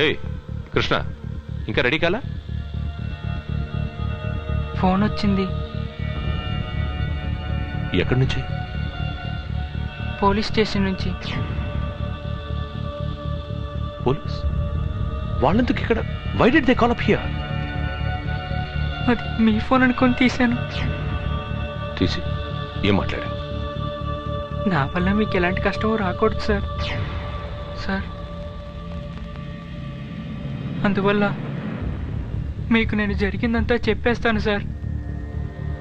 ఏయ్ కృష్ణ, ఇంకా రెడీ కాలా? ఫోన్ వచ్చింది. ఎక్కడి నుంచి? పోలీస్ స్టేషన్ నుంచి. పోలీస్ వాళ్ళెందుకు ఇక్కడ? Why did they call up here? అది మీ ఫోన్ అనుకొని తీశాను. తీసి ఏం మాట్లాడావు? నా వల్ల మీకు ఎలాంటి కష్టమో రాకూడదు సార్. సార్ అందువల్ల మీకు నేను జరిగిందంతా చెప్పేస్తాను సార్.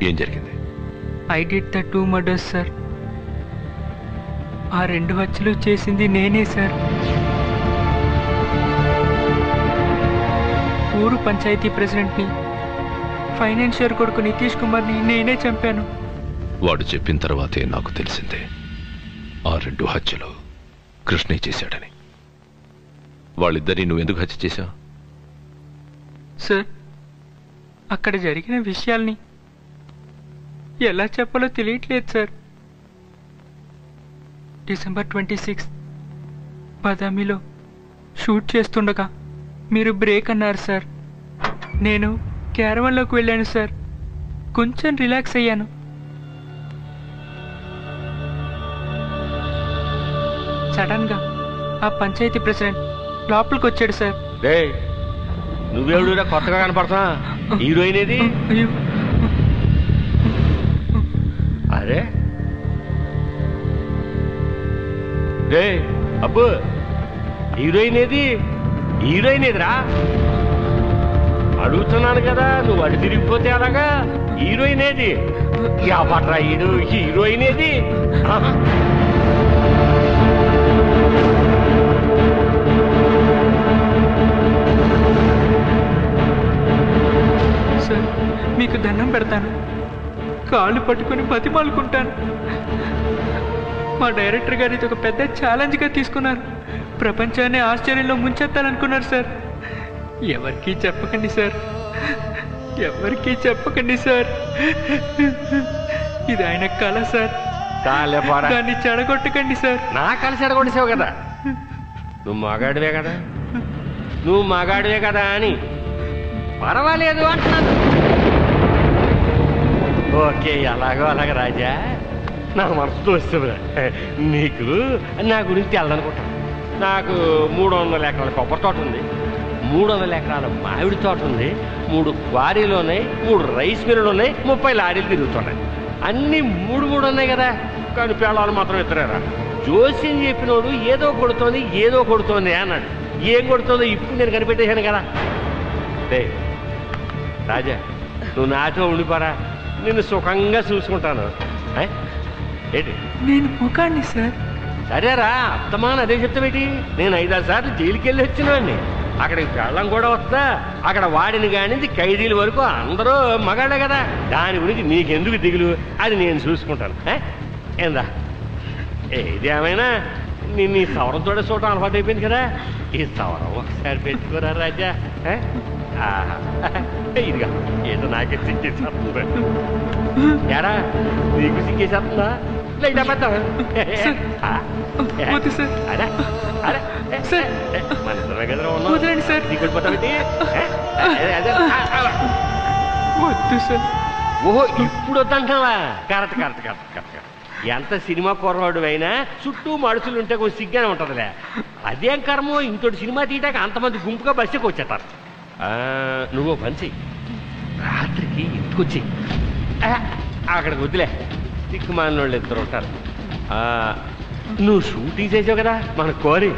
ఏం జరిగింది? I did the 2 murders sir. ఆ 2 హత్యలు చేసింది నేనే సార్. ఊరు పంచాయతీ ప్రెసిడెంట్ని, ఫైనాన్షియర్ కొడుకు నితీష్ కుమార్ని నేనే చంపాను. వాడు చెప్పిన తర్వాతే నాకు తెలిసిందే ఆ 2 హత్యలు కృష్ణే చేశాడని. వాళ్ళిద్దరినీ నువ్వెందుకు హత్య చేశావు? సార్ అక్కడ జరిగిన విషయాల్ని ఎలా చెప్పాలో తెలియట్లేదు సార్. డిసెంబర్ 26 బాదామిలో షూట్ చేస్తుండగా మీరు బ్రేక్ అన్నారు సార్. నేను క్యారవన్లోకి వెళ్ళాను సార్. కొంచెం రిలాక్స్ అయ్యాను. సడన్గా ఆ పంచాయతీ ప్రెసిడెంట్ లోపలికి వచ్చాడు సార్. నువ్వెవడురా కొత్తగా కనపడుతున్నా? హీరోయిన్ ఏది? అయ్యో, అరే రే అబ్బు, హీరోయిన్ ఏది? హీరోయిన్ ఏదిరా? అడుగుతున్నాను కదా, నువ్వు అడి తిరిగిపోతే అలాగా. హీరోయిన్ ఏది? యాపట్రా హీరోయిన్ ఏది? సార్ మీకు దండం పెడతాను, కాళ్ళు పట్టుకొని బతిమాలుకుంటాను. మా డైరెక్టర్ గారు ఇది ఒక పెద్ద ఛాలెంజ్గా తీసుకున్నారు. ప్రపంచాన్ని ఆశ్చర్యంలో ముంచెత్తాలనుకున్నారు సార్. ఎవరికీ చెప్పకండి సార్, ఎవరికీ చెప్పకండి సార్. ఇది ఆయన కళ సార్. దాన్ని చెడగొట్టకండి సార్. నా కళ చెడగొట్టేసావు కదా. నువ్వు మగాడివే కదా, నువ్వు మగాడివే కదా అని పర్వాలేదు అంటున్నాను. ఓకే, అలాగో అలాగ రాజా, నా మనసుతో వస్తుందిరా. నీకు నా గురించి తెల్లనుకుంటాను. నాకు 300 ఎకరాల కొబ్బరి తోట ఉంది, 300 ఎకరాల మామిడి తోట ఉంది, 3 క్వారీలు ఉన్నాయి, 3 రైస్ మిల్లులు ఉన్నాయి, 30 లారీలు తిరుగుతున్నాయి. అన్నీ 3 ఉన్నాయి కదా. కానీ పేళాలు మాత్రం ఇద్దరేరా. జోస్యం చెప్పినోడు ఏదో కొడుతోంది అన్నాడు. ఏం కొడుతుందో ఇప్పుడు నేను కనిపెట్టేశాను కదా. రాజా, నువ్వు నాతో ఉండిపోరా, నిన్ను సుఖంగా చూసుకుంటాను. ఏంటి? నేను ముఖాన్ని సార్. సరేరా, అత్తమాన అదే చెప్తావేటి? నేను 5-6 సార్లు జైలుకి వెళ్ళి వచ్చినాడిని. అక్కడికి పెళ్ళం కూడా వస్తా. అక్కడ వాడిని కానించి ఖైదీల వరకు అందరూ మగాడే కదా. దాని గురించి నీకెందుకు దిగులు, అది నేను చూసుకుంటాను. ఏందా ఇది ఏమైనా నిన్ను ఈ సవరంతో చూడటం అలవాటు అయిపోయింది కదా. ఈ సవరం ఒకసారి పెట్టుకోరా రాజా. ఇదిగా ఏదో నాకే సిగ్గేసేస్తుందా? ఎరా నీకు సిగ్గేసేస్తుందా? లైట్ అబద్ధం. మన దగ్గర ఉన్నా దిగుడిపోతావేంటి? వద్దు సార్. ఓహో, ఇప్పుడు వద్దంటావా? కరెక్ట్. ఎంత సినిమా కుర్రాడు అయినా చుట్టూ మనుషులు ఉంటే కొంచెం సిగ్గానే ఉంటుందిలే. అదేం కర్మో, ఇంకోటి సినిమా తీయటాక అంతమంది గుంపుగా బస్సుకి వచ్చేస్తారు. నువ్వు పని చెయ్యి, రాత్రికి ఇంటికొచ్చి అక్కడికి వద్దులే, దిక్కుమాలిన వాళ్ళు 2 ఉంటారు. నువ్వు షూటింగ్ చేసావు కదా మన కోరి,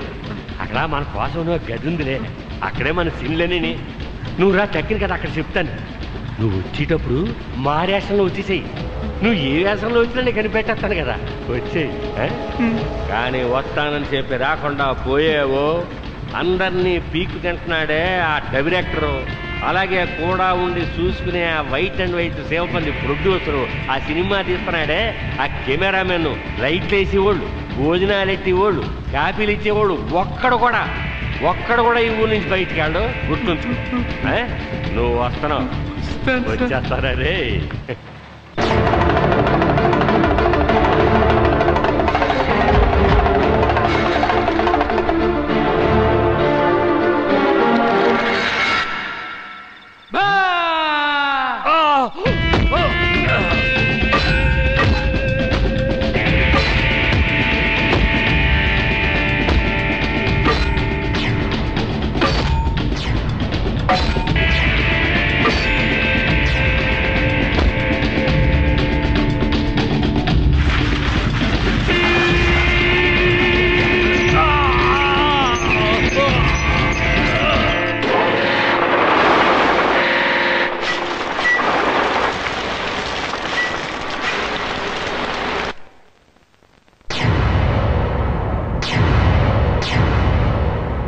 అక్కడ మన కోసం నువ్వు గది ఉందిలే, అక్కడే మన సీన్లన్నీ. నువ్వు రా తగ్గిన కదా, అక్కడ చెప్తాను. నువ్వు వచ్చేటప్పుడు మా రేషన్లో వచ్చేసేయి. నువ్వు ఏ వేషంలో వచ్చినా నేను కనిపెట్టేస్తాను కదా, వచ్చేయి. కానీ వస్తానని చెప్పి రాకుండా పోయేవో అందరినీ పీకు తింటున్నాడే ఆ డైరెక్టరు, అలాగే కూడా ఉండి చూసుకునే ఆ వైట్ అండ్ వైట్ సేవపల్లి ప్రొడ్యూసరు, ఆ సినిమా తీస్తున్నాడే ఆ కెమెరామెన్, లైట్లు వేసేవాళ్ళు, భోజనాలు ఎట్టేవాళ్ళు, కాపీలు ఇచ్చేవాళ్ళు, ఒక్కడు కూడా ఈ ఊరి నుంచి బయటికి వెళ్ళడు. గుర్తుంచు. నువ్వు వస్తున్నావు, వచ్చేస్తారా రే.